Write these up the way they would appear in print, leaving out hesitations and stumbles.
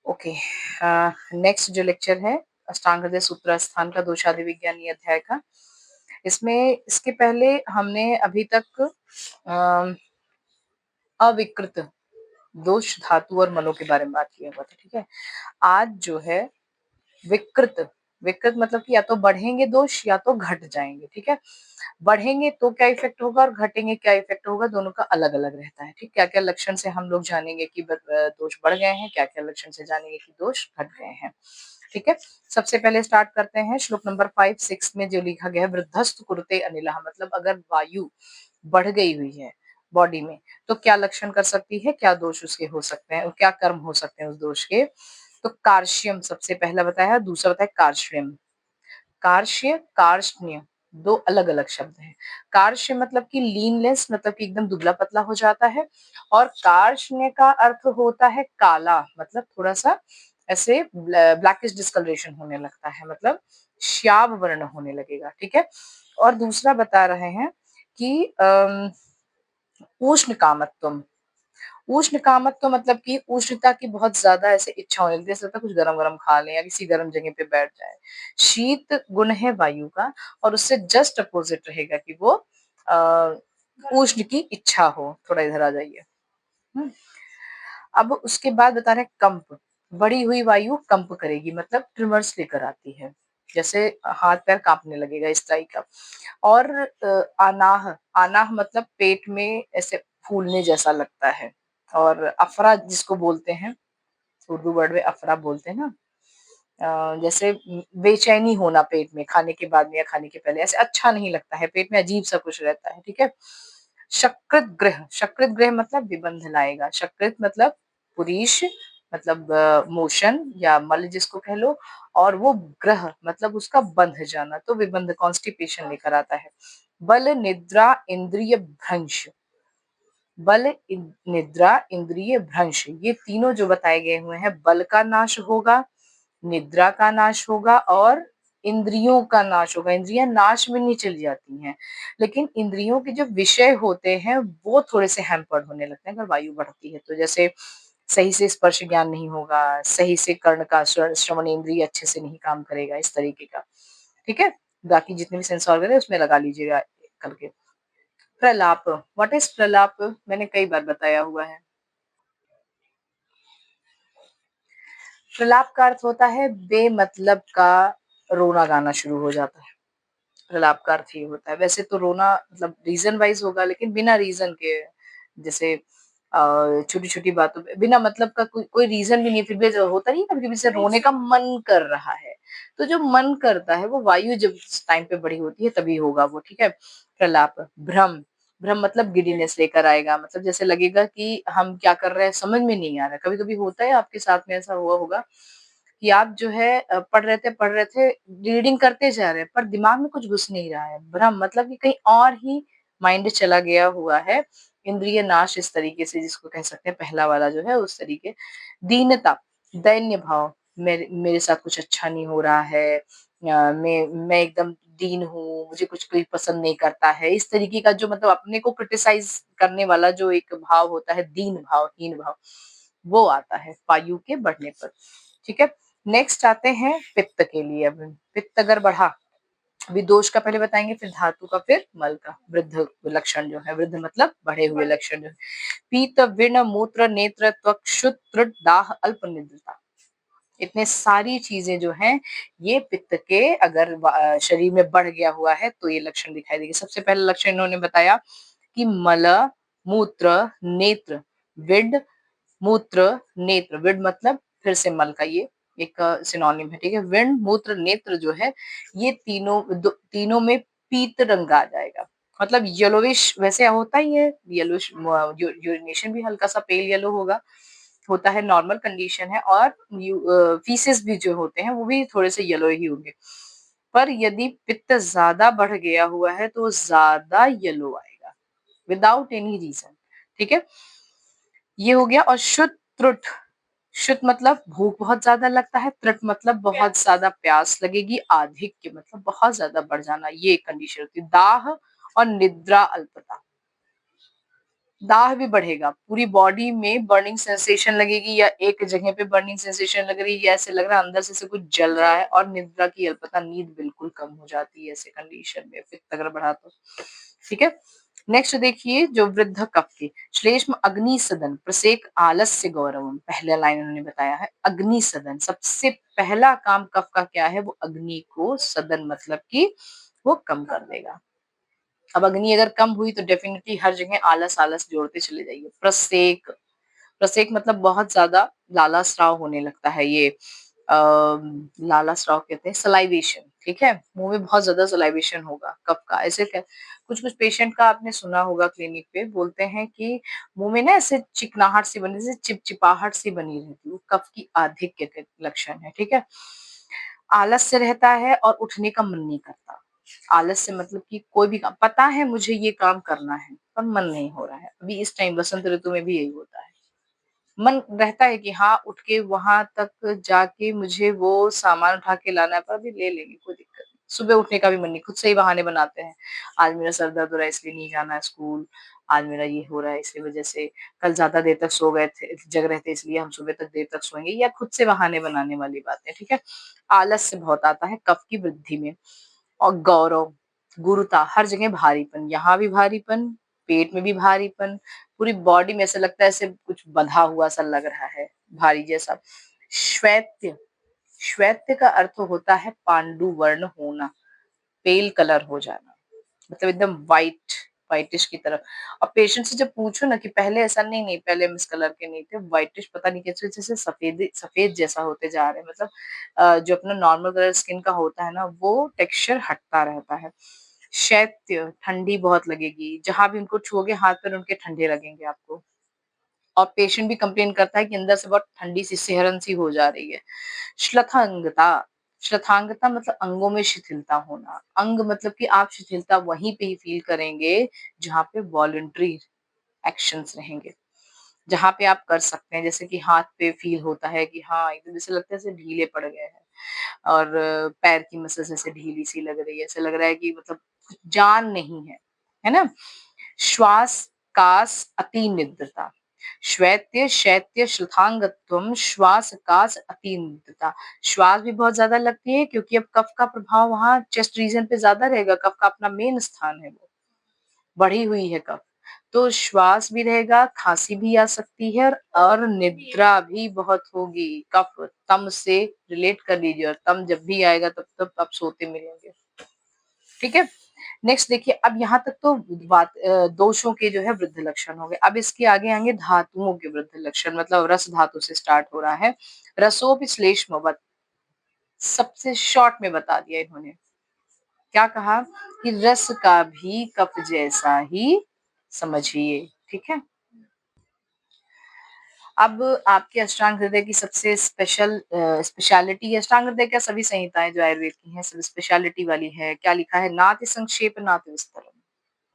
Okay. Next जो lecture है अष्टांग हृदय सूत्रास्थान का दोषादि विज्ञानी अध्याय का। इसमें इसके पहले हमने अभी तक अविकृत दोष धातु और मलों के बारे में बात किया हुआ था। ठीक है, आज जो है विकृत, विकृत मतलब कि या तो बढ़ेंगे दोष या तो घट जाएंगे। ठीक है, बढ़ेंगे तो क्या इफेक्ट होगा और घटेंगे क्या इफेक्ट होगा, दोनों का अलग अलग रहता है। ठीक, क्या क्या लक्षण से हम लोग जानेंगे कि दोष बढ़ गए हैं, क्या क्या लक्षण से जानेंगे कि दोष घट गए हैं। ठीक है, सबसे पहले स्टार्ट करते हैं श्लोक नंबर 5-6 में जो लिखा गया है, वृद्धस्त कुरुते अनिलः, मतलब अगर वायु बढ़ गई हुई है बॉडी में तो क्या लक्षण कर सकती है, क्या दोष उसके हो सकते हैं और क्या कर्म हो सकते हैं उस दोष के। तो कार्श्यम सबसे पहला बताया, दूसरा बताया कार्श्यम। कार्श्य कार्ष्ण्य दो अलग अलग शब्द हैं। कार्श्य मतलब कि लीनलेस, मतलब कि एकदम दुबला पतला हो जाता है, और कार्ष्ण्य का अर्थ होता है काला, मतलब थोड़ा सा ऐसे ब्लैकिश डिस्कलरेशन होने लगता है, मतलब श्याम वर्ण होने लगेगा। ठीक है, और दूसरा बता रहे हैं कि उष्ण कामत्वम। उष्ण कामत्व मतलब कि उष्णता की बहुत ज्यादा ऐसे इच्छा होने लगती है, ऐसा लगता है कुछ गरम गरम खा लें या किसी गरम जगह पे बैठ जाए। शीत गुण है वायु का, और उससे जस्ट अपोजिट रहेगा कि वो उष्ण की इच्छा हो। थोड़ा इधर आ जाइए। अब उसके बाद बता रहे कंप। बढ़ी हुई वायु कंप करेगी, मतलब ट्रिमर्स लेकर आती है, जैसे हाथ पैर कांपने लगेगा इस टाइप का। और अनाह, अनाह मतलब पेट में ऐसे फूलने जैसा लगता है। और अफरा जिसको बोलते हैं, उर्दू वर्ड में अफरा बोलते हैं ना, जैसे बेचैनी होना पेट में खाने के बाद में या खाने के पहले, ऐसे अच्छा नहीं लगता है, पेट में अजीब सा कुछ रहता है। ठीक है, शकृत ग्रह, शकृत ग्रह मतलब विबंध लाएगा। शकृत मतलब पुरीश, मतलब मोशन या मल जिसको कह लो, और वो ग्रह मतलब उसका बंध जाना, तो विबंध कॉन्स्टिपेशन लेकर आता है। बल निद्रा इंद्रिय भ्रंश, बल निद्रा इंद्रिय भ्रंश, ये तीनों जो बताए गए हुए हैं, बल का नाश होगा, निद्रा का नाश होगा और इंद्रियों का नाश होगा। इंद्रियां नाश में नहीं चली जाती हैं, लेकिन इंद्रियों के जो विषय होते हैं वो थोड़े से हैम्पर्ड होने लगते हैं अगर वायु बढ़ती है तो। जैसे सही से स्पर्श ज्ञान नहीं होगा, सही से कर्ण का श्रवण इंद्रिय अच्छे से नहीं काम करेगा, इस तरीके का। ठीक है, बाकी जितने भी सेंस ऑर्गन है उसमें लगा लीजिएगा कल के। प्रलाप, व्हाट इज प्रलाप, मैंने कई बार बताया हुआ है। प्रलाप का अर्थ होता है बेमतलब का रोना गाना शुरू हो जाता है, प्रलाप का अर्थ ये होता है। वैसे तो रोना मतलब रीजन वाइज होगा, लेकिन बिना रीजन के, जैसे छोटी छोटी बातों पे बिना मतलब का कोई रीजन भी नहीं, फिर भी जो होता नहीं, कभी कभी से रोने का मन कर रहा है, तो जो मन करता है वो वायु जब टाइम पे बड़ी होती है तभी होगा वो। ठीक है, प्रलाप। भ्रम, भ्रम मतलब गिडीनेस लेकर आएगा, मतलब जैसे लगेगा कि हम क्या कर रहे हैं समझ में नहीं आ रहा। कभी कभी होता है आपके साथ में, ऐसा हुआ होगा कि आप जो है पढ़ रहे थे, रीडिंग करते जा रहे हैं पर दिमाग में कुछ घुस नहीं रहा है। भ्रम मतलब कि कहीं और ही माइंड चला गया हुआ है। इंद्रिय नाश इस तरीके से जिसको कह सकते हैं, पहला वाला जो है उस तरीके। दीनता, दैन्य भाव, मेरे साथ कुछ अच्छा नहीं हो रहा है, मैं एकदम दीन हूँ, मुझे कुछ कोई पसंद नहीं करता है, इस तरीके का जो मतलब अपने को क्रिटिसाइज करने वाला जो एक भाव होता है, दीन भाव, हीन भाव, वो आता है वायु के बढ़ने पर। ठीक है, नेक्स्ट आते हैं पित्त के लिए। अब पित्त अगर बढ़ा, अभी दोष का पहले बताएंगे, फिर धातु का, फिर मल का। वृद्ध लक्षण जो है, वृद्ध मतलब बढ़े हुए लक्षण जो है, पीत विण मूत्र नेत्र त्वक क्षुत त्रुट दाह अल्प निद्रता, इतने सारी चीजें जो हैं ये पित्त के अगर शरीर में बढ़ गया हुआ है तो ये लक्षण दिखाई देगी। सबसे पहला लक्षण इन्होंने बताया कि मल मूत्र नेत्र, विड मूत्र नेत्र, विड मतलब फिर से मल का ये एक सिनोनिम है। ठीक है, विड मूत्र नेत्र जो है ये तीनों में पीत रंग आ जाएगा, मतलब येलोविश, वैसे होता ही है येलोविश, यूरिनेशन भी हल्का सा पेल येलो होता है, नॉर्मल कंडीशन है। और फीसेस भी जो होते हैं वो भी थोड़े से येलो ही होंगे, पर यदि पित्त ज्यादा बढ़ गया हुआ है तो ज्यादा येलो आएगा विदाउट एनी रीजन। ठीक है, ये हो गया। और शुद्ध त्रुट, शुद्ध मतलब भूख बहुत ज्यादा लगता है, त्रुट मतलब बहुत ज्यादा प्यास लगेगी, आधिक्य मतलब बहुत ज्यादा बढ़ जाना, ये एक कंडीशन होती है। दाह और निद्रा अल्पता, दाह भी बढ़ेगा, पूरी बॉडी में बर्निंग सेंसेशन लगेगी या एक जगह पे बर्निंग सेंसेशन लग रही है या ऐसे लग रहा है अंदर से ऐसे कुछ जल रहा है और निद्रा की अल्पता, नींद बिल्कुल कम हो जाती है ऐसे कंडीशन में पित्त अगर बढ़ा तो। ठीक है? नेक्स्ट देखिए जो वृद्ध कफ की श्लेष्म अग्नि सदन प्रसेक आलस्य गौरवम, पहला लाइन उन्होंने बताया है अग्नि सदन, सबसे पहला काम कफ का क्या है, वो अग्नि को सदन मतलब कि वो कम कर देगा। अब अग्नि अगर कम हुई तो डेफिनेटली हर जगह आलस आलस जोड़ते चले जाइए। प्रसेक, प्रसेक मतलब बहुत ज्यादा लाला स्राव होने लगता है, ये लाला स्राव कहते हैं सलाइवेशन, ठीक है, मुंह में बहुत ज्यादा सलाइवेशन होगा कफ का। ऐसे कुछ कुछ पेशेंट का आपने सुना होगा क्लिनिक पे बोलते हैं कि मुंह में ना ऐसे चिकनाहट सी बनी, जैसे चिपचिपाहट सी बनी रहती है, वो कफ की आधिक्य के लक्षण है। ठीक है, आलस से रहता है और उठने का मन नहीं करता। आलस से मतलब कि कोई भी काम पता है मुझे ये काम करना है पर मन नहीं हो रहा है। अभी इस टाइम बसंत ऋतु में भी यही होता है, मन रहता है कि हाँ उठ के वहां तक जाके मुझे वो सामान उठा के लाना है, पर अभी ले लेंगे कोई दिक्कत नहीं। सुबह उठने का भी मन नहीं, खुद से ही बहाने बनाते हैं, आज मेरा सर दर्द हो रहा है इसलिए नहीं जाना है स्कूल, आज मेरा ये हो रहा है इसी वजह से, कल ज्यादा देर तक सो गए थे जग रहे थे इसलिए हम सुबह तक देर तक सोएंगे, या खुद से बहाने बनाने वाली बातें। ठीक है, आलस से बहुत आता है कफ की वृद्धि में। और गौरव, गुरुता, हर जगह भारीपन, यहाँ भी भारीपन, पेट में भी भारीपन, पूरी बॉडी में ऐसा लगता है ऐसे कुछ बंधा हुआ सा लग रहा है, भारी जैसा। श्वेत्य, श्वेत्य का अर्थ होता है पांडु वर्ण होना, पेल कलर हो जाना, मतलब एकदम व्हाइट, व्हाइटिश की तरह। और पेशेंट से जब पूछो ना कि पहले ऐसा, नहीं नहीं पहले हम इस कलर के नहीं थे, व्हाइटिश पता नहीं कैसे जैसे सफेद सफेद जैसा होते जा रहे हैं, मतलब जो अपना नॉर्मल कलर स्किन का होता है ना वो टेक्सचर हटता रहता है। शैत्य, ठंडी बहुत लगेगी, जहां भी उनको छुओगे हाथ पैर उनके ठंडे लगेंगे आपको। और पेशेंट भी कंप्लेन करता है कि अंदर से बहुत ठंडी सी सिहरन सी हो जा रही है। श्लथांगता, श्लथांगता मतलब अंगों में शिथिलता होना, अंग मतलब कि आप शिथिलता वहीं पे ही फील करेंगे जहाँ पे वॉलंटरी एक्शंस रहेंगे, जहाँ पे आप कर सकते हैं, जैसे कि हाथ पे फील होता है कि हाँ एकदम जैसे लगता है जैसे ढीले पड़ गए हैं, और पैर की मसल्स ऐसे ढीली सी लग रही है, ऐसे लग रहा है कि मतलब जान नहीं है ना। श्वास कास अति निद्रता, श्वेत्य शैत्य श्लथांगत्वम श्वास कास अति निद्रता, श्वास भी बहुत ज्यादा लगती है क्योंकि अब कफ का प्रभाव वहां चेस्ट रीजन पे ज्यादा रहेगा, कफ का अपना मेन स्थान है, वो बढ़ी हुई है कफ, तो श्वास भी रहेगा, खांसी भी आ सकती है और निद्रा भी बहुत होगी। कफ तम से रिलेट कर लीजिए, और तम जब भी आएगा तब तब आप सोते मिलेंगे। ठीक है, नेक्स्ट देखिए, अब यहाँ तक तो दोषों के जो है वृद्ध लक्षण हो गए। अब इसके आगे आएंगे धातुओं के वृद्ध लक्षण, मतलब रस धातु से स्टार्ट हो रहा है। रसोपि श्लेष्मवत्, सबसे शॉर्ट में बता दिया इन्होंने, क्या कहा कि रस का भी कफ जैसा ही समझिए। ठीक है, अब आपके अष्टांग हृदय की सबसे स्पेशलिटी है, अष्टांग हृदय क्या सभी संहिताएं जो आयुर्वेद की हैं सब स्पेशलिटी वाली है। क्या लिखा है, नाति संक्षेप नाति विस्तरण,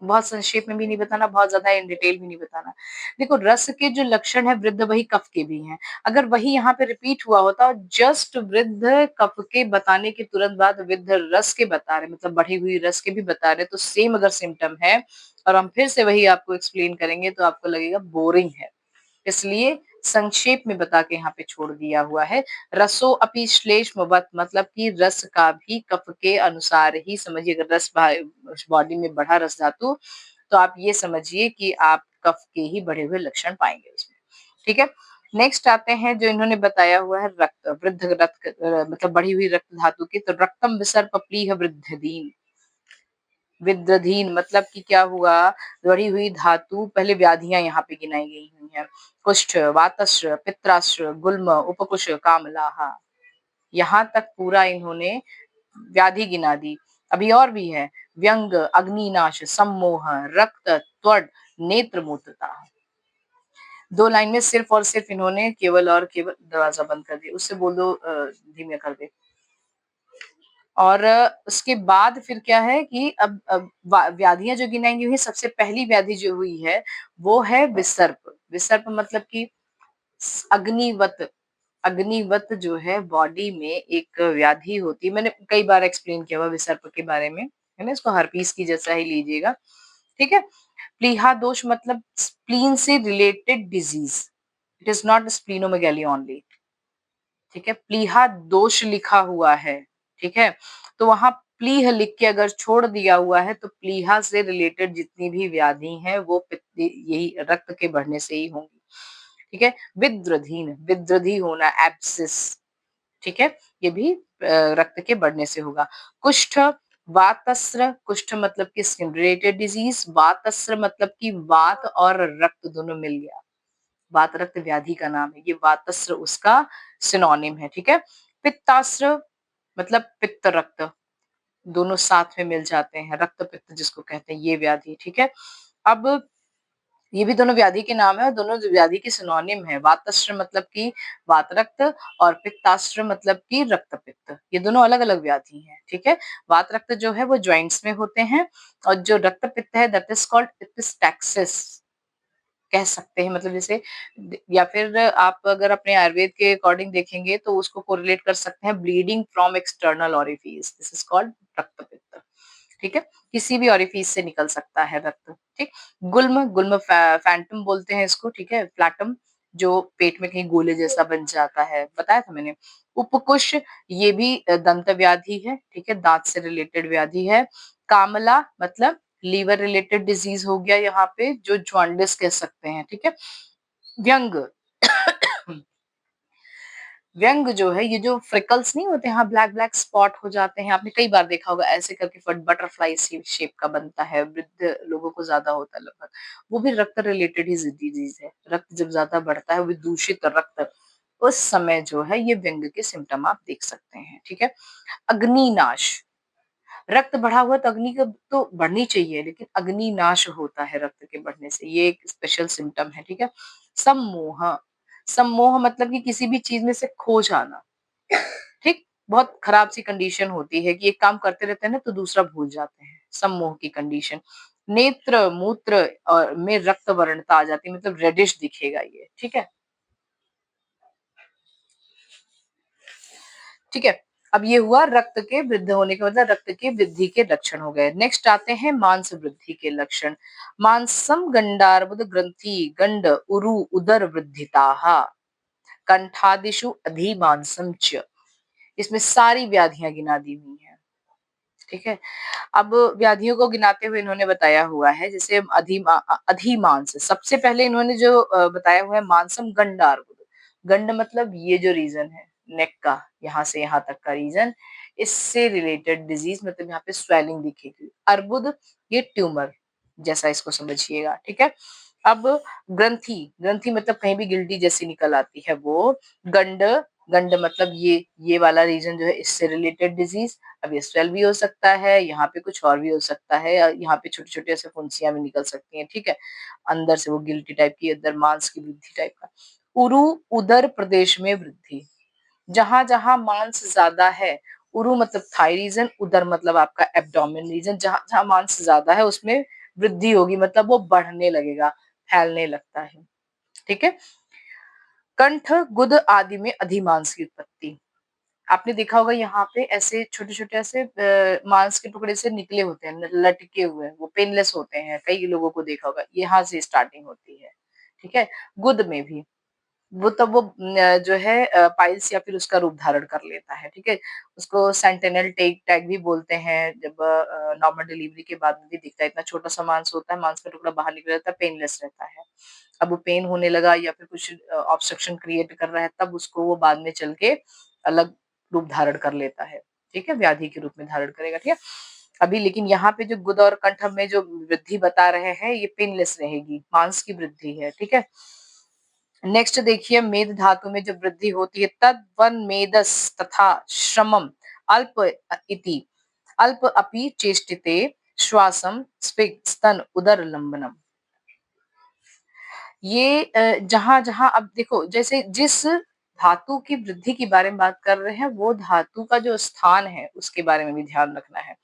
बहुत संक्षेप में भी नहीं बताना, बहुत ज्यादा इन डिटेल भी नहीं बताना। देखो रस के जो लक्षण है वृद्ध वही कफ के भी हैं, अगर वही यहाँ पे रिपीट हुआ होता और जस्ट वृद्ध कफ के बताने के तुरंत बाद वृद्ध रस के बता रहे, मतलब बढ़ी हुई रस के भी बता रहे, तो सेम अगर सिम्टम है और हम फिर से वही आपको एक्सप्लेन करेंगे तो आपको लगेगा बोरिंग है, इसलिए संक्षेप में बता के यहाँ पे छोड़ दिया हुआ है। रसो अपि श्लेष्मवत्, मतलब कि रस का भी कफ के अनुसार ही समझिए, अगर रस बॉडी में बढ़ा रस धातु तो आप ये समझिए कि आप कफ के ही बढ़े हुए लक्षण पाएंगे उसमें। ठीक है, नेक्स्ट आते हैं जो इन्होंने बताया हुआ है रक्त, वृद्ध रक्त मतलब बढ़ी हुई रक्त धातु की, तो रक्तम विसर्प प्लीह वृद्धदीन, विद्रधीन मतलब कि क्या हुआ, बढ़ी हुई धातु, पहले व्याधियां यहाँ पे गिनाई गई हुई हैं, कुष्ठ वातस्र पित्रास्र गुल्म उपकुश कामलाहा, यहाँ तक पूरा इन्होंने व्याधि गिना दी। अभी और भी है, व्यंग अग्निनाश सम्मोह रक्त त्वड नेत्र मूत्रता। दो लाइन में सिर्फ और सिर्फ इन्होंने केवल और केवल दरवाजा बंद कर दिया, उससे बोल दो धीमे कर दे। और उसके बाद फिर क्या है कि अब व्याधियां जो गिनाएंगी हुई, सबसे पहली व्याधि जो हुई है वो है विसर्प। विसर्प मतलब कि अग्निवत, अग्निवत जो है बॉडी में एक व्याधि होती है, मैंने कई बार एक्सप्लेन किया हुआ विसर्प के बारे में, है ना, इसको हर्पीस की जैसा ही लीजिएगा। ठीक है, प्लीहा दोष मतलब स्प्लीन से related disease, it is not splenomegaly only, ठीक है। प्लीहा दोष लिखा हुआ है, ठीक है, तो वहां प्लीह लिख के अगर छोड़ दिया हुआ है तो प्लीहा से रिलेटेड जितनी भी व्याधि हैं वो यही रक्त के बढ़ने से ही होंगी, ठीक है। विद्रधीन, विद्रधि होना, एब्सिस, ठीक है, ये भी रक्त के बढ़ने से होगा। कुष्ठ, वातस्र, कुष्ठ मतलब कि स्किन रिलेटेड डिजीज, वातस्र मतलब कि वात और रक्त दोनों मिल गया, वात रक्त व्याधि का नाम है, ये वातस्र उसका सिनोनिम है, ठीक है। पित्तास्र मतलब पित्त रक्त, दोनों साथ में मिल जाते हैं, रक्त पित्त जिसको कहते हैं, ये व्याधि, ठीक है। अब ये भी दोनों व्याधि के नाम है और दोनों व्याधि की सिनोनिम है। वातस्र मतलब कि वात रक्त और पित्तास्र मतलब कि रक्त पित्त, ये दोनों अलग अलग व्याधि हैं, ठीक है। वात रक्त जो है वो ज्वाइंट्स में होते हैं और जो रक्त पित्त है दैट इज कॉल्ड एपिस्टैक्सिस कह सकते हैं, मतलब जैसे या फिर आप अगर अपने आयुर्वेद के अकॉर्डिंग देखेंगे तो उसको कोरिलेट कर सकते हैं bleeding from external orifice, this is called रक्त पित्त, ठीक है। किसी भी ओरिफिस से निकल सकता है रक्त, ठीक। गुल्म, गुल्म फैंटम बोलते हैं इसको, ठीक है, फ्लैटम जो पेट में कहीं गोले जैसा बन जाता है, बताया था मैंने। उपकुश, ये भी दंत व्याधि है, ठीक है, दांत से रिलेटेड व्याधि है। कामला मतलब लीवर रिलेटेड डिजीज हो गया यहाँ पे, जो जॉन्डिस कह सकते हैं, ठीक है। व्यंग, व्यंग जो है, ये जो फ्रिकल्स नहीं होते, हाँ ब्लैक ब्लैक स्पॉट हो जाते हैं, आपने कई बार देखा होगा ऐसे करके बटरफ्लाई शेप का बनता है, वृद्ध लोगों को ज्यादा होता है लगभग, वो भी रक्त रिलेटेड ही डिजीज है। रक्त जब ज्यादा बढ़ता है, वो दूषित रक्त, उस समय जो है ये व्यंग के सिम्टम आप देख सकते हैं, ठीक है। अग्निनाश, रक्त बढ़ा हुआ तो अग्नि तो बढ़नी चाहिए, लेकिन अग्नि नाश होता है रक्त के बढ़ने से, ये एक स्पेशल सिम्टम है, ठीक है। सम्मोह, सम्मोह मतलब कि किसी भी चीज में से खो जाना, ठीक, बहुत खराब सी कंडीशन होती है कि एक काम करते रहते हैं ना तो दूसरा भूल जाते हैं, सम्मोह की कंडीशन। नेत्र, मूत्र और में रक्त वर्णता आ जाती है, मतलब रेडिश दिखेगा ये, ठीक है, ठीक है। अब ये हुआ रक्त के वृद्ध होने का मतलब रक्त के वृद्धि के लक्षण हो गए। नेक्स्ट आते हैं मांस वृद्धि के लक्षण। मांसम गंडार्बुद ग्रंथि गंड उरु उदर वृद्धिताः कंठादिषु अधिमांसम च, इसमें सारी व्याधियां गिना दी हुई हैं, ठीक है। अब व्याधियों को गिनाते हुए इन्होंने बताया हुआ है, जैसे अधिमांस, सबसे पहले इन्होंने जो बताया हुआ है मांसम गंडार्बुद, गंड मतलब ये जो रीजन है नेक का, यहाँ से यहाँ तक का रीजन, इससे रिलेटेड डिजीज, मतलब यहाँ पे स्वेलिंग दिखेगी। अर्बुद ये ट्यूमर जैसा इसको समझिएगा, ठीक है। अब ग्रंथि, ग्रंथि मतलब कहीं भी गिल्टी जैसी निकल आती है वो। गंड, गंड मतलब ये वाला रीजन जो है इससे रिलेटेड डिजीज। अब ये स्वेल भी हो सकता है, यहाँ पे कुछ और भी हो सकता है, यहाँ पे छोटे छोटे ऐसे फुंसियां भी निकल सकती हैं, ठीक है, अंदर से वो गिल्टी टाइप की, अंदर मांस की वृद्धि टाइप का। उरु उदर प्रदेश में वृद्धि, जहां जहां मांस ज्यादा है, उरु मतलब थाई रीजन, उदर मतलब आपका एब्डोमेन रीजन, जहां जहां मांस ज्यादा है उसमें वृद्धि होगी, मतलब वो बढ़ने लगेगा, फैलने लगता है, ठीक है। कंठ, गुद आदि में अधिमांस की उत्पत्ति, आपने देखा होगा यहाँ पे ऐसे छोटे छोटे ऐसे मांस के टुकड़े से निकले होते हैं, लटके हुए, वो पेनलेस होते हैं, कई लोगों को देखा होगा, यहाँ से स्टार्टिंग होती है, ठीक है। गुद में भी वो तब वो जो है पाइल्स या फिर उसका रूप धारण कर लेता है, ठीक है। उसको सेंटिनल टैग टैग भी बोलते हैं, जब नॉर्मल डिलीवरी के बाद में भी दिखता है, इतना छोटा सा मांस होता है, मांस का टुकड़ा बाहर निकल जाता है, पेनलेस रहता है। अब वो पेन होने लगा या फिर कुछ ऑब्स्ट्रक्शन क्रिएट कर रहा है, तब उसको वो बाद में चल के अलग रूप धारण कर लेता है, ठीक है, व्याधि के रूप में धारण करेगा, ठीक है। अभी लेकिन यहाँ पे जो गुद और कंठ में जो वृद्धि बता रहे हैं ये पेनलेस रहेगी, मांस की वृद्धि है, ठीक है। नेक्स्ट देखिए, मेद धातु में जो वृद्धि होती है, तद वन मेदस तथा श्रमम अल्प इति, अल्प अपि चेष्टिते श्वासम स्पिग स्तन उदर लंबनम, ये जहां जहां अब देखो, जैसे जिस धातु की वृद्धि के बारे में बात कर रहे हैं वो धातु का जो स्थान है उसके बारे में भी ध्यान रखना है।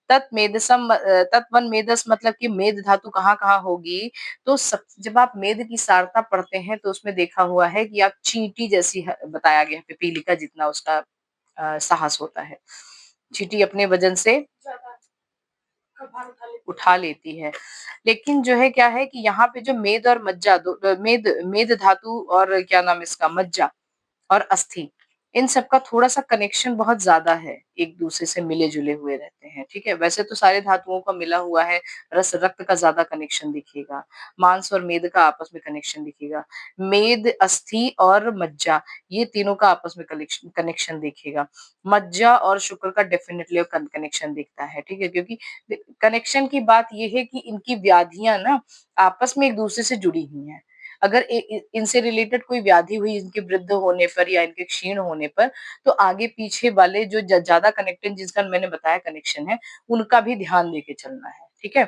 तत्वन मेदस मतलब कि मेद धातु कहाँ कहाँ होगी, तो जब आप मेद की सारता पढ़ते हैं तो उसमें देखा हुआ है कि आप चींटी जैसी बताया गया है, पिपीलिका जितना उसका साहस होता है, चींटी अपने वजन से उठा लेती है। लेकिन जो है क्या है कि यहाँ पे जो मेद और मज्जा मेद मेद धातु और क्या नाम है इसका मज्जा और अस्थि, इन सब का थोड़ा-सा कनेक्शन बहुत ज़्यादा है, एक-दूसरे से मिले-जुले हुए रहते हैं, ठीक है? वैसे तो सारे धातुओं का मिला हुआ है, रस-रक्त का ज़्यादा कनेक्शन दिखेगा, मांस और मेद का आपस में कनेक्शन दिखेगा। मेद, अस्थि और मज्जा, ये तीनों का आपस में कलेक्शन कनेक्शन दिखेगा। मज्जा और शुक्र का डेफिनिटली कनेक्शन दिखता है, ठीक है? क्योंकि कनेक्शन की बात ये है कि इनकी व्याधियाँ ना आपस में एक-दूसरे से जुड़ी हुई हैं। अगर इनसे रिलेटेड कोई व्याधि हुई इनके वृद्ध होने पर या इनके क्षीण होने पर, तो आगे पीछे वाले जो ज्यादा कनेक्टेड जिसका मैंने बताया कनेक्शन है, उनका भी ध्यान देके चलना है, ठीक है?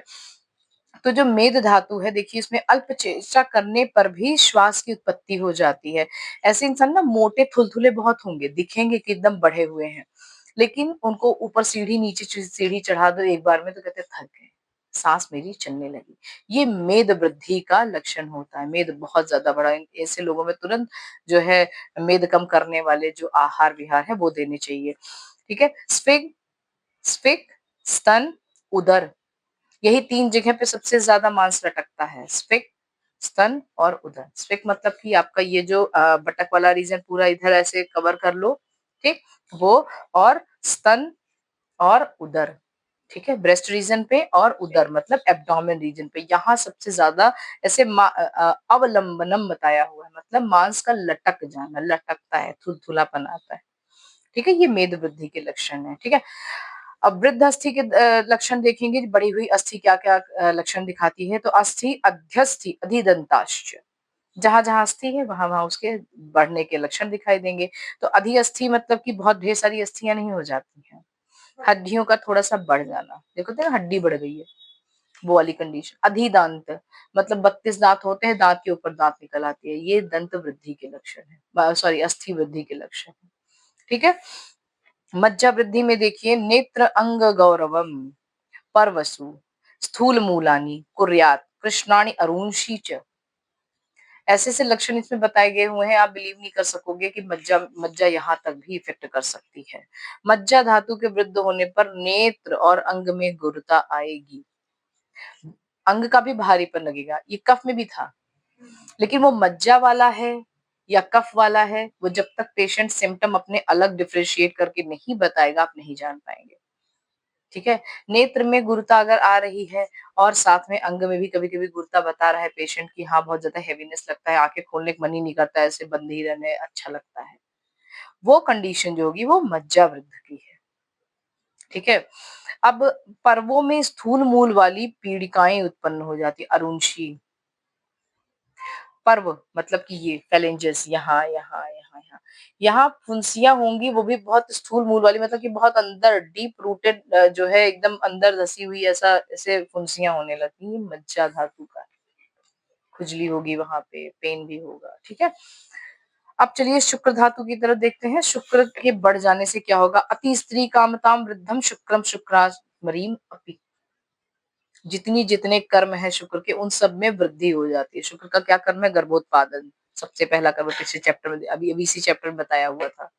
तो जो मेद धातु है देखिए इसमें अल्प चेष्टा करने पर भी श्वास की उत्पत्ति हो जाती है। ऐसे इंसान ना मोटे थुलथुले बहुत होंगे, दिखेंगे कि एकदम बढ़े हुए हैं, लेकिन उनको ऊपर सीढ़ी नीचे सीढ़ी चढ़ा दो एक बार में तो कहते थक गए, सांस मेरी चलने लगी। ये मेद वृद्धि का लक्षण होता है। मेद बहुत ज्यादा बढ़ा, ऐसे लोगों में तुरंत जो है मेद कम करने वाले जो आहार विहार है वो देने चाहिए, ठीक है? स्फिग स्फिक स्तन उदर, यही 3 जगह पे सबसे ज़्यादा मांस लटकता है, स्फिक, स्तन और उदर। स्फिक मतलब कि आपका ये जो बटक वाला रीजन पूरा इधर ऐसे कवर कर लो, ठीक? वो और स्तन और उदर, ठीक है? ब्रेस्ट रीजन पे और उदर मतलब एब्डोमेन रीजन पे, यहाँ सबसे ज़्यादा ऐसे अवलंबनम बताया हुआ है, मतलब मांस का लटक जाना, लटकता है, थुलथुलापन आता है, ठीक है? ये मेद वृद्धि के लक्षण है, ठीक है? अब वृद्ध अस्थि के लक्षण देखेंगे, बढ़ी हुई अस्थि क्या-क्या लक्षण दिखाती है, तो अस्थि अध्यस्थि अधिदंताश्च, जहाँ-जहाँ अस्थि है वहाँ-वहाँ उसके बढ़ने के लक्षण दिखाई देंगे। तो अधिअस्थि मतलब कि बहुत ढेर सारी अस्थियाँ नहीं हो जाती हैं, हड्डियों का थोड़ा-सा बढ़ जाना। देखो तो हड्डी बढ़ गई है, वो वाली कंडीशन। अधिदांत मतलब 32 दाँत होते हैं, दाँत के ऊपर दाँत निकल आती है, ये दंत वृद्धि के लक्षण है। सॉरी अस्थि वृद्धि के लक्षण है, ठीक है? मज्जा वृद्धि में देखिए नेत्र अंग गौरवम परवसु स्थूल मूलानी कुर्यात कृष्णाणि अरुंशी च, ऐसे से लक्षण इसमें बताए गए हुए हैं। आप बिलीव नहीं कर सकोगे कि मज्जा मज्जा यहाँ तक भी इफेक्ट कर सकती है। मज्जा धातु के वृद्ध होने पर नेत्र और अंग में गुरुता आएगी, अंग का भी भारीपन लगेगा। ये कफ में भी था, लेकिन वो मज्जा वाला है या कफ वाला है, वो जब तक पेशेंट सिम्टम अपने अलग डिफरेंशिएट करके नहीं बताएगा आप नहीं जान पाएंगे, ठीक है? नेत्र में गुरुता अगर आ रही है और साथ में अंग में भी कभी-कभी गुरुता बता रहा है पेशेंट कि हाँ, बहुत ज़्यादा हेवीनेस लगता है, आँखें खोलने का मन ही नहीं करता है, ऐसे बंद ही रहने अच्छा लगता है। वो कंडीशन जो होगी वो मज्जा वृद्ध की है, ठीक है? अब पर्वों में स्थूल मूल वाली पीड़िकाएँ उत्पन्न हो जाती है, अरुंशी। पर्व मतलब कि ये फेलेंजेस यहाँ, यहाँ, यहाँ, यहाँ। यहाँ फुंसियाँ होंगी वो भी बहुत स्थूल मूल वाली, मतलब कि बहुत अंदर डीप रूटेड जो है एकदम अंदर धसी हुई ऐसा ऐसे फुंसियाँ होने लगती हैं, मज्जा धातु का। खुजली होगी वहाँ पे, पेन भी होगा, ठीक है? अब चलिए शुक्र धातु की तरफ देखते हैं। शुक्र के बढ़ जाने से क्या होगा? अति स्त्री कामताम वृद्धम शुक्रम शुक्रास्मरीम अपि, जितनी जितने कर्म है शुक्र के उन सब में वृद्धि हो जाती है। शुक्र का क्या कर्म है? गर्भोत्पादन। सबसे पहला कर्म पिछले चैप्टर में अभी अभी इसी चैप्टर में बताया हुआ था,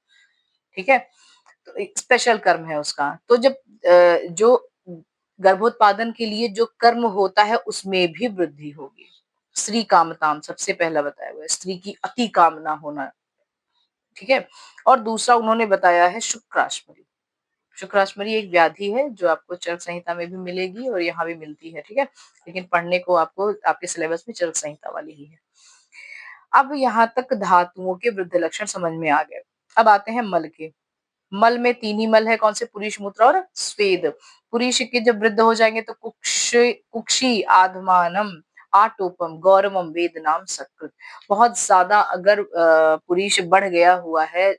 ठीक है? तो एक स्पेशल कर्म है उसका। तो जब जो गर्भोत्पादन के लिए जो कर्म होता है उसमें भी वृद्धि होगी। स्त्री कामताम सबसे पहला बताया हुआ है, स्त्री की अति कामना होना, ठीक है? और दूसरा उन्होंने बताया है शुक्राश्मरी। शुक्राश्मरी एक व्याधि है जो आपको चरक संहिता में भी मिलेगी और यहाँ भी मिलती है, ठीक है? लेकिन पढ़ने को आपको आपके सिलेबस में चरक संहिता वाली ही है। अब यहाँ तक धातुओं के वृद्धि लक्षण समझ में आ गए। अब आते हैं मल के। मल में 3 ही मल है, कौन से? पुरीष मूत्र और स्वेद। पुरीष के जब वृद्ध हो जाएंगे तो कुक्षी आधमानम आटोपम गौरवम वेदनाम सकृत। बहुत ज्यादा अगर पुरीष बढ़ गया हुआ है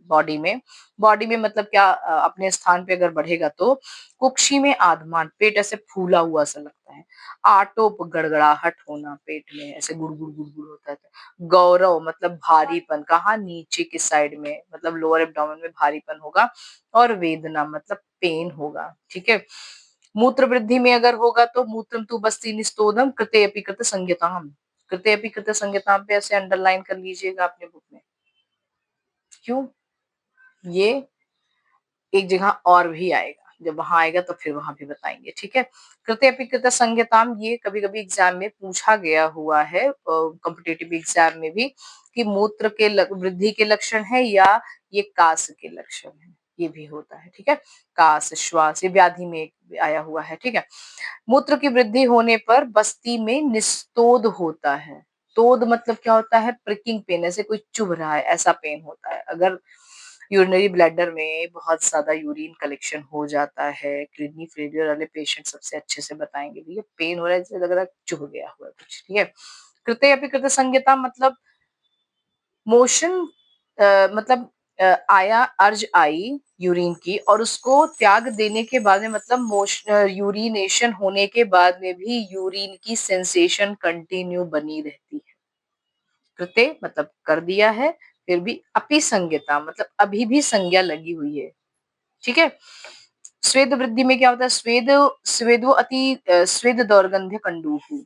बॉडी में मतलब क्या अपने स्थान पे अगर बढ़ेगा तो कुक्षी में आधमान, पेट ऐसे फूला हुआ सा लगता है। आटोप गड़गड़ाहट होना, पेट में ऐसे गुड़गुड़ गुड़गुड़ होता है। गौरव मतलब भारीपन, कहाँ? नीचे की साइड में, मतलब लोअर एब्डोमेन में भारीपन होगा। और वेदना मतलब पेन होगा, ठीक है? मूत्र वृद्धि में अगर होगा तो मूत्रम तु बस्ती निस्तोदम कृते अपि कृत संज्ञताम, कृते अपि कृत संज्ञताम पे ऐसे अंडरलाइन कर लीजिएगा अपने बुक में। क्यों? ये एक जगह और भी आएगा, जब वहाँ आएगा तो फिर वहाँ भी बताएँगे, ठीक है? कृते अपि कृत संज्ञताम ये कभी-कभी एग्ज़ाम में पूछा गया हुआ है कॉम्पिटिटिव एग्ज़ाम में भी कि मूत्र के ल वृद्धि के लक्षण है या ये कास के लक्षण है, ये भी होता है, ठीक है? कास, श्वास ये व्याधि में आया हुआ है, ठीक है? मूत्र की वृद्धि होने पर बस्ती में निस्तोद होता है। तोद मतलब क्या होता है? प्रिकिंग पेन ऐसे कोई चुभ रहा है, ऐसा पेन होता है। अगर यूरिनरी ब्लैडर में बहुत ज़्यादा यूरिन कलेक्शन हो जाता है, किडनी फेलियर वाले पेशेंट सबसे अच्छे से बताएँगे, भैया पेन हो रहा है जैसे लग रहा है चुभ गया हुआ है कुछ, ठीक है? कृते अपि कृत संज्ञता मतलब मोशन मतलब आया अर्ज आई यूरिन की और उसको त्याग देने के बाद में मतलब यूरिनेशन होने के बाद में भी यूरिन की सेंसेशन कंटिन्यू बनी रहती है। कृते मतलब कर दिया है, फिर भी अपि संज्ञता मतलब अभी भी संज्ञा लगी हुई है, ठीक है? स्वेद वृद्धि में क्या होता है? स्वेदो स्वेद दौर्गंध्य कंडूहु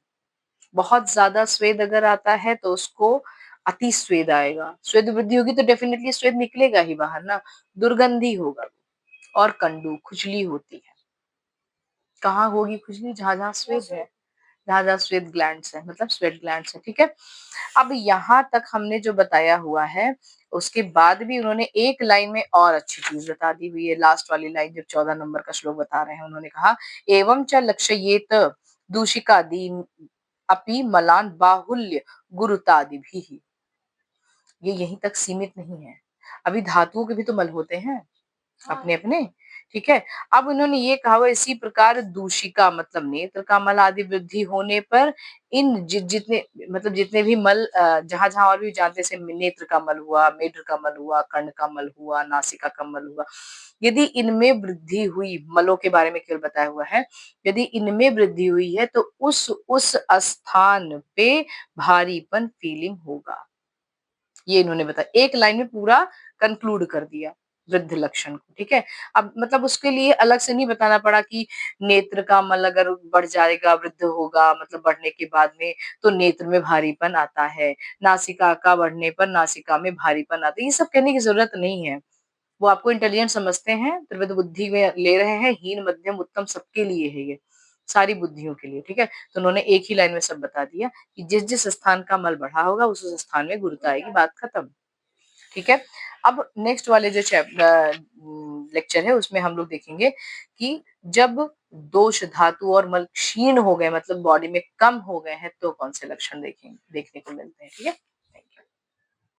बहुत ज़्यादा स्वेद अगर आता है तो उसको अति स्वेद आएगा। स्वेद वृद्धि होगी तो डेफ़िनेटली स्वेद निकलेगा ही बाहर ना, दुर्गंधी होगा और कंडू खुजली होती है। कहाँ होगी खुजली? जहाँ-जहाँ स्वेद है, जहाँ-जहाँ स्वेद ग्लैंड्स है मतलब स्वेट ग्लैंड्स है, ठीक है? अब यहाँ तक हमने जो बताया हुआ है, उसके बाद भी उन्होंने एक लाइन में और अच्छी चीज़ बता दी हुई है, लास्ट वाली लाइन जब 14 नंबर का श्लोक बता रहे हैं, उन्होंने कहा, "एवं च लक्षयेत दूषिकादीन् अपि मलान बाहुल्य गुरुतादिभिः।" ये यहीं तक सीमित नहीं है। अभी धातुओं के भी तो मल होते हैं, अपने-अपने, ठीक है? अब उन्होंने ये कहा हुआ इसी प्रकार दूषिका मतलब नेत्र का मल आदि वृद्धि होने पर इन जितने मतलब जितने भी मल जहाँ-जहाँ और भी जानते जैसे नेत्र का मल हुआ, मेढ्र का मल हुआ, कर्ण का मल हुआ, नासिका का मल हुआ, यदि इनमें वृद्धि हुई, मलों के बारे में केवल बताया हुआ है, यदि इनमें वृद्धि हुई है तो उस स्थान पे भारीपन फीलिंग होगा। ये इन्होंने बताया। एक लाइन में पूरा कंक्लूड कर दिया वृद्ध लक्षण को, ठीक है? अब मतलब उसके लिए अलग से नहीं बताना पड़ा कि नेत्र का मल अगर बढ़ जाएगा, वृद्ध होगा मतलब बढ़ने के बाद में तो नेत्र में भारीपन आता है। नासिका का बढ़ने पर नासिका में भारीपन आता है। ये सब कहने की ज़रूरत नहीं है। वो आपको इंटेलिजेंट समझते हैं, त्रिविध बुद्धि में ले रहे हैं, हीन, मध्यम, उत्तम सबके लिए है ये, सारी बुद्धियों के लिए, ठीक है? तो उन्होंने एक ही लाइन में सब बता दिया कि जिस-जिस स्थान का मल बढ़ा होगा, उस स्थान में गुरुता आएगी, बात खत्म, ठीक है? अब नेक्स्ट वाले जो लेक्चर है उसमें हम लोग देखेंगे कि जब दोष धातु और मल क्षीण हो गए मतलब बॉडी में कम हो गए हैं, तो कौन से लक्षण देखने को मिलते हैं, ठीक है?